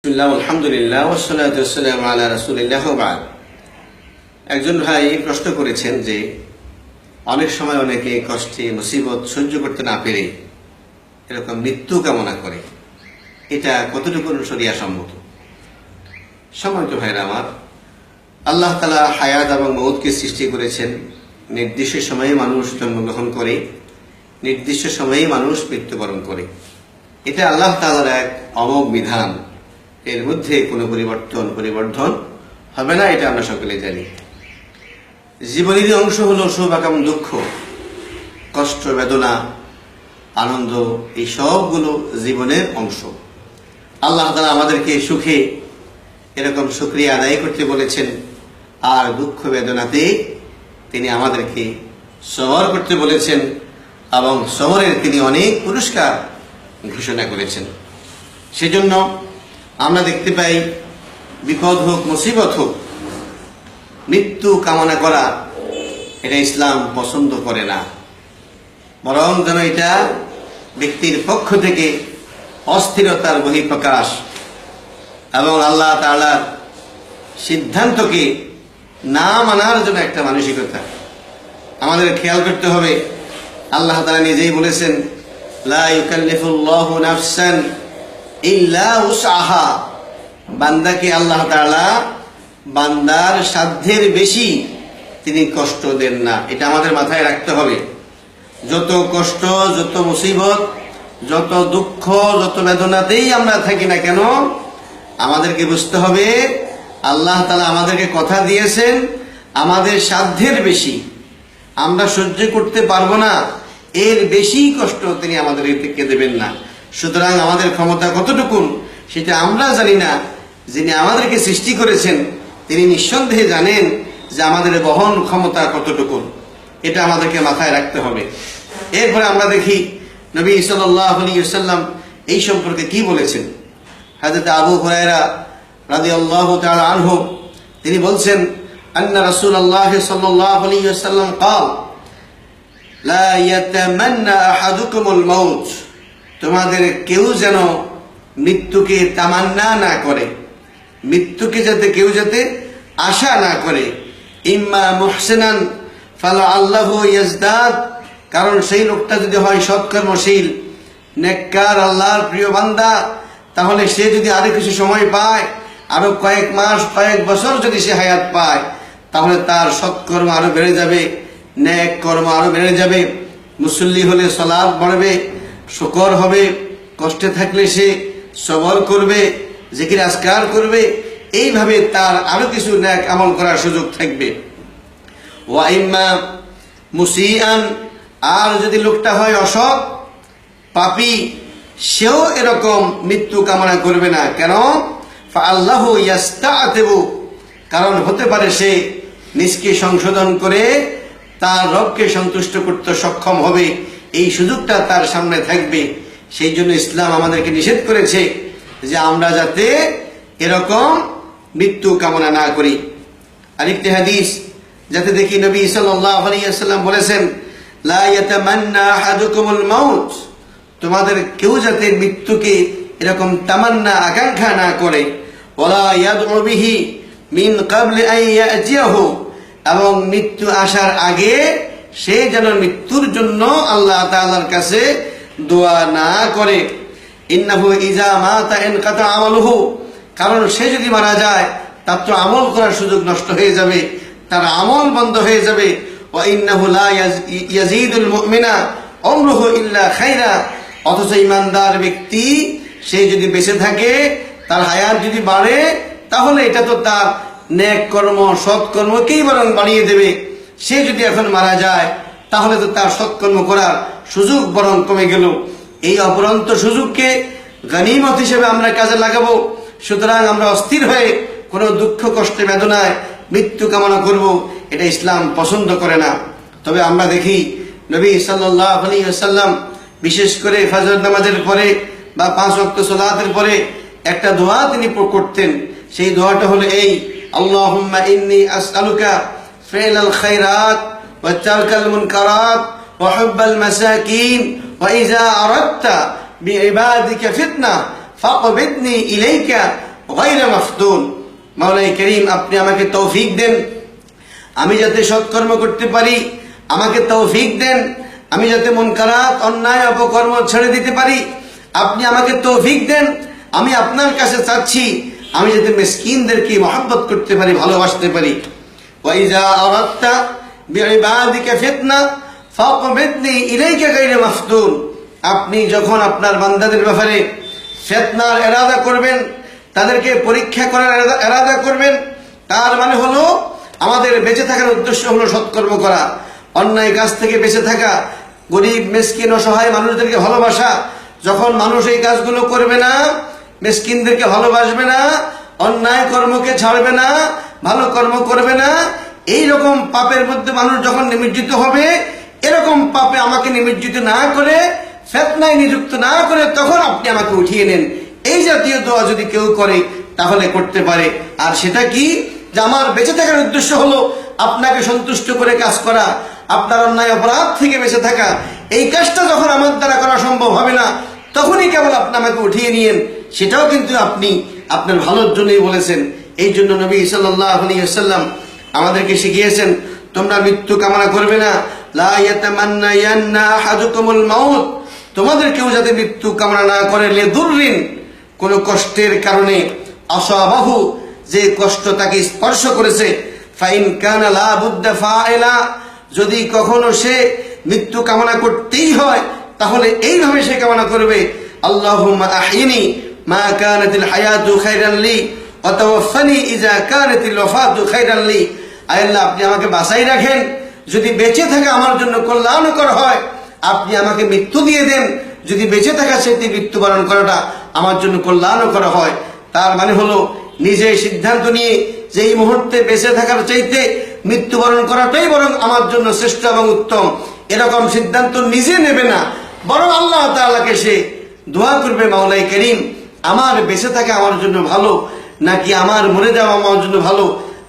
আলহামদুলিল্লাহ ওয়াসসালাতু ওয়াসসালামু আলা রাসূলিল্লাহ ওয়া বা'দ। একজন ভাই প্রশ্ন করেছেন যে অনেক সময় অনেকে কষ্টে মুসিবত সহ্য করতে না পেরে এরকম মৃত্যু কামনা করে, এটা কতটুকু শরিয়া সম্মত? সম্মানিত ভাইরা আমার, আল্লাহ তাআলা হায়াত এবং মউতকে সৃষ্টি করেছেন। নির্দিষ্ট সময়ে মানুষ জন্মগ্রহণ করে, নির্দিষ্ট সময়ে মানুষ মৃত্যুবরণ করে। এটা আল্লাহ তাআলার এক অমোঘ বিধান, এর মধ্যে কোনো পরিবর্তন হবে না, এটা আমরা সকলে জানি। জীবনের অংশ হলো সুখ এবং দুঃখ, কষ্ট, বেদনা, আনন্দ, এই সবগুলো জীবনের অংশ। আল্লাহ তাআলা আমাদেরকে সুখে এরকম শুকরিয়া আদায় করতে বলেছেন, আর দুঃখ বেদনাতে তিনি আমাদেরকে সবর করতে বলেছেন, এবং সবরের তিনি অনেক পুরস্কার ঘোষণা করেছেন। সেজন্য আমরা দেখতে পাই, বিপদ হোক মুসিবত হোক, মৃত্যু কামনা করা এটা ইসলাম পছন্দ করে না। বরং যেন এটা ব্যক্তির পক্ষ থেকে অস্থিরতার বহিঃপ্রকাশ এবং আল্লাহ তাআলার সিদ্ধান্তকে না মানার জন্য একটা মানসিকতা। আমাদের খেয়াল করতে হবে, আল্লাহ তাআলা নিজেই বলেছেন, লা ইউকাল্লিফুল্লাহু নাফসান ইল্লা উসআহা। বান্দাকে আল্লাহ তাআলা বান্দার সাধ্যের বেশি তিনি কষ্ট দেন না, এটা আমাদের মাথায় রাখতে হবে। যত কষ্ট, যত মুসিবত, যত দুঃখ, যত বেদনাতেই আমরা থাকি না কেন, আমাদেরকে বুঝতে হবে আল্লাহ তাআলা আমাদেরকে কথা দিয়েছেন, আমাদের সাধ্যের বেশি আমরা সহ্য করতে পারবো না, এর বেশি কষ্ট তিনি আমাদেরকে দেবেন না। সুতরাং আমাদের ক্ষমতা কতটুকু সেটা আমরা জানি না, যিনি আমাদেরকে সৃষ্টি করেছেন তিনি নিঃসন্দেহে জানেন যে আমাদের বহন ক্ষমতা কতটুকু, এটা আমাদেরকে মাথায় রাখতে হবে। এরপরে আমরা দেখি নবী সাল্লাল্লাহু আলাইহি ওয়াসাল্লাম এই সম্পর্কে কি বলেছেন। হযরত আবু হুরায়রা রাদিয়াল্লাহু তাআলা আনহু তিনি বলছেন, আন্না রাসূলুল্লাহ সাল্লাল্লাহু আলাইহি ওয়াসাল্লাম قال লা ইয়াতামান্না আহাদুকুমুল মাউত। তোমাদের কেউ যেন মৃত্যুকে তামান্না না করে, মৃত্যুকে কেউ যাতে আশা না করে। ইম্মা মুহসিনান ফালাআল্লাহু ইয়াজদাদ। কারণ সেই লোকটা যদি হয় সৎকর্মশীল, নেককার, আল্লাহর প্রিয় বান্দা, তাহলে সে যদি আরো কিছু সময় পায়, আরো কয়েক মাস, কয়েক বছর যদি সে হায়াত পায়, তাহলে তার সৎকর্ম আরো বেড়ে যাবে, নেক কর্ম আরো বেড়ে যাবে। মুসল্লি হলে সালাত বাড়বে, শুকর হবে, কষ্টে থাকলে সে সবর করবে, জিকির আজকার করবে, এইভাবে তার আরো কিছু নেক আমল করার সুযোগ থাকবে। ওয়া ইম্মা মুসিআন। আর যদি লোকটা হয় অসৎ, পাপী, সেও এরকম মৃত্যু কামনা করবে না। কেন? ফাআল্লাহু ইয়াস্তাআতিবু। কারণ হতে পারে সে নিজকে সংশোধন করে তার রবকে সন্তুষ্ট করতে সক্ষম হবে, এই সুযোগটা তার সামনে থাকবে। সেই জন্য ইসলাম আমাদেরকে নিষেধ করেছে যে আমরা যাতে এরকম মৃত্যু কামনা না করি। আরেকটি হাদিস যাতে দেখি, নবী সাল্লাল্লাহু আলাইহি ওয়াসাল্লাম বলেছেন, লা ইয়াতামান্না আহাদুকুমুল মাউত। তোমাদের কেউ যাতে মৃত্যুকে এরকম তামান্না, আকাঙ্ক্ষা না করে। ওয়ালা ইয়াদউ বিহি মিন ক্বাবলি আন ইয়াতিয়াহু। এবং মৃত্যু আসার আগে সে যেন মৃত্যুর জন্য আল্লাহ তাআলার কাছে দোয়া না করে। ইন্নাহু ইজা মাতা ইনকাতা আমালুহু। কারণ সে যদি মারা যায়, তার তো আমল করার সুযোগ নষ্ট হয়ে যাবে, তার আমল বন্ধ হয়ে যাবে। ওয়া ইন্নাহু লা ইয়াজিদুল মুমিনা উমরুহু ইল্লা খাইরা। অথচ ইমানদার ব্যক্তি সে যদি বেঁচে থাকে, তার হায়াত যদি বাড়ে, তাহলে এটা তো তার নেক কর্ম, সৎকর্মকেই বরং বাড়িয়ে দেবে। সে যদি এখন মারা যায়, তাহলে তো তার সৎকর্ম করার সুযোগ বরং কমে গেল। এই অপরন্ত সুযোগকে গনিমত হিসেবে আমরা কাজে লাগাবো। সুতরাং আমরা অস্থির হয়ে কোনো দুঃখ, কষ্টে, বেদনায় মৃত্যু কামনা করব, এটা ইসলাম পছন্দ করে না। তবে আমরা দেখি নবী সাল্লাল্লাহু আলাইহি ওয়াসাল্লাম বিশেষ করে ফজর নামাজের পরে বা 5 ওয়াক্ত সালাতের পরে একটা দোয়া তিনি করতেন। সেই দোয়াটা হলো এই, আল্লাহুম্মা ইন্নী আসআলুকা ফি'লাল খায়রাত ওয়া তারকাল মুনকারাত ওয়া হুব্বাল মাসাকিন ওয়া ইযা আরাদতা বিইবাদিকা ফিতনা ফাকবিদনি ইলাইকা গায়রা মাফতুন। মাওলাই করিম, আপনি আমাকে তৌফিক দেন আমি যাতে সৎকর্ম করতে পারি, আমাকে তৌফিক দেন আমি যাতে মুনকারাত অন্যায় অপকর্ম ছেড়ে দিতে পারি, আপনি আমাকে তৌফিক দেন আমি আপনার কাছে চাচ্ছি আমি যাতে মিসকিনদেরকে মহব্বত করতে পারি, ভালোবাসতে পারি। ওয়াইজা আরাদতা বিইবাদিকা ফিতনা ফাকবিদনি ইলাইকা গায়রা মাফতুন। আপনি যখন আপনার বান্দাদের ব্যাপারে ফিতনার ইরাদা করবেন, তাদেরকে পরীক্ষা করার ইরাদা করবেন, তার মানে হলো আমাদের বেঁচে থাকার উদ্দেশ্য হলো সৎকর্ম করা, অন্যায় কাজ থেকে বেঁচে থাকা, গরিব মিসকিন অসহায় মানুষদেরকে ভালোবাসা। যখন মানুষ এই কাজগুলো করবে না, মিসকিনদেরকে ভালোবাসবে না, অন্যায় কর্মকে ছাড়বে না, ভালো কর্ম করবে না, এই রকম পাপের মধ্যে মানুষ যখন নিমজ্জিত হবে, এরকম পাপে আমাকে নিমজ্জিত না করে, ফিতনায় নিযুক্ত না করে তখন আপনি আমাকে উঠিয়ে নেন। এই জাতীয় দোয়া যদি কেউ করে তাহলে করতে পারে। আর সেটা কি, যে আমার বেঁচে থাকার উদ্দেশ্য হলো আপনাকে সন্তুষ্ট করে কাজ করা, আপনার অন্যায় অপরাধ থেকে বেঁচে থাকা। এই কাজটা যখন আমার দ্বারা করা সম্ভব হবে না, তখনই কেবল আপনি আমাকে উঠিয়ে নিয়েন। সেটাও কিন্তু আপনি আপনার ভালোর জন্যই বলেছেন। এই জন্য নবী সাল্লাল্লাহু আলাইহি ওয়াসাল্লাম আমাদেরকে শিখিয়েছেন, তোমরা মৃত্যু কামনা করবে না। লা ইয়াতামান্নায়ান্না আহাদুকুমুল মাউত, তোমাদের কেউ যাতে মৃত্যু কামনা না করে, লিদুররিন, কোন কষ্টের কারণে, আসাবাহু, যে কষ্ট তাকে স্পর্শ করেছে, ফাইন কানা লা বুদ্দা ফাইলা, যদি কখনো সে মৃত্যু কামনা করতেই হয় তাহলে এইভাবে সে কামনা করবে, আল্লাহুম্মা আহিনি মা কানাতিল হায়াতু খায়রান লি ওয়া তাওয়াফানি ইযা কানাতিল ওয়াফাতু খায়রান লি। আল্লাহ, আপনি আমাকে বাঁচাই রাখেন যদি বেঁচে থাকা আমার জন্য কল্যাণকর হয়, আপনি আমাকে মৃত্যু দিয়ে দেন যদি বেঁচে থাকা সেটি মৃত্যুবরণ করাটা আমার জন্য কল্যাণকর হয়। তার মানে হলো নিজে সিদ্ধান্ত নিয়ে যে এই মুহূর্তে বেঁচে থাকার চাইতে মৃত্যুবরণ করাটাই বরং আমার জন্য শ্রেষ্ঠ এবং উত্তম, এরকম সিদ্ধান্ত নিজে নেবে না, বরং আল্লাহ তাআলাকে সে দোয়া করবে, মাওলাই করিম, আমার বেঁচে থাকা আমার জন্য ভালো নাকি আমার মরে যাওয়া আমার জন্য ভালো,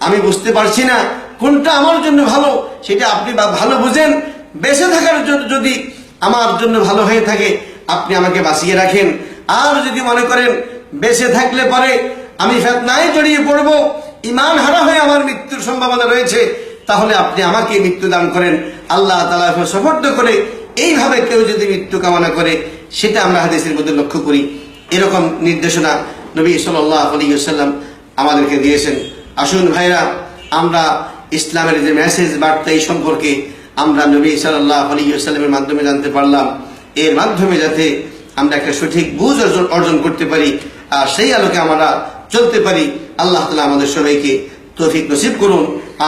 আমি বুঝতে পারছি না কোনটা আমার জন্য ভালো, সেটা আপনি ভালো বুঝেন। বেঁচে থাকার জন্য যদি আমার জন্য ভালো হয়ে থাকে আপনি আমাকে বাঁচিয়ে রাখেন। আর যদি মনে করেন বেঁচে থাকলে পরে আমি ফিতনায় জড়িয়ে পড়ব, ঈমান হারা হয়ে আমার মৃত্যুর সম্ভাবনা রয়েছে, তাহলে আপনি আমাকে মৃত্যু দান করেন। আল্লাহ তাআলা সুপর্দ করে এইভাবে কেউ যদি মৃত্যু কামনা করে, সেটা আমরা হাদিসের মধ্যে লক্ষ্য করি। এরকম নির্দেশনা নবী সাল্লাল্লাহু আলাইহি ওয়াসাল্লাম আমাদেরকে দিয়েছেন। আসুন ভাইরা, আমরা ইসলামের যে মেসেজ, বার্তা, এই সম্পর্কে আমরা নবী সাল্লাল্লাহু আলাইহি ওয়াসাল্লামের মাধ্যমে জানতে পারলাম। এর মাধ্যমে যাতে আমরা একটা সঠিক বুঝ অর্জন করতে পারি আর সেই আলোকে আমরা চলতে পারি, আল্লাহ তাআলা আমাদের সবাইকে তৌফিক নসিব করুন।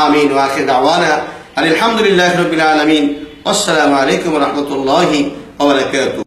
আমিন। ওয়া আখির দাওয়ানা আলহামদুলিল্লাহি রাব্বিল আলামিন। আসসালামু আলাইকুম ওয়া রাহমাতুল্লাহি ওয়া বারাকাতুহু।